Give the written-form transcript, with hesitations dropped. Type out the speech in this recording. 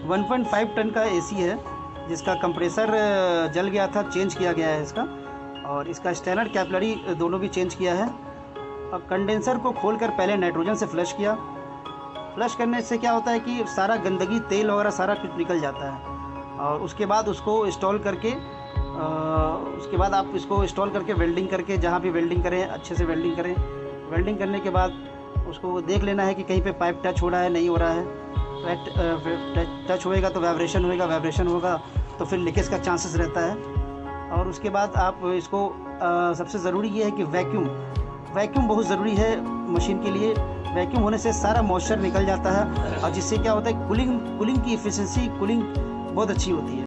1.5 ton का AC है जिसका कंप्रेसर जल गया था, चेंज किया गया है इसका, और इसका स्टैंडर्ड कैपिलरी दोनों भी चेंज किया है। और कंडेंसर को खोलकर पहले नाइट्रोजन से फ्लश किया। फ्लश करने से क्या होता है कि सारा गंदगी, तेल वगैरह सारा कुछ निकल जाता है। और उसके बाद उसको इंस्टॉल करके उसके बाद आप इसको इंस्टॉल करके वेल्डिंग करके, जहाँ भी वेल्डिंग करें अच्छे से वेल्डिंग करें। वेल्डिंग करने के बाद उसको देख लेना है कि कहीं पे पाइप टच हो रहा है, नहीं हो रहा है। टच होएगा तो वाइब्रेशन होएगा, वाइब्रेशन होगा तो फिर लीकेज का चांसेस रहता है। और उसके बाद आप इसको सबसे ज़रूरी ये है कि वैक्यूम बहुत ज़रूरी है मशीन के लिए। वैक्यूम होने से सारा मॉइस्चर निकल जाता है और जिससे क्या होता है कूलिंग की एफिशिएंसी, कूलिंग बहुत अच्छी होती है।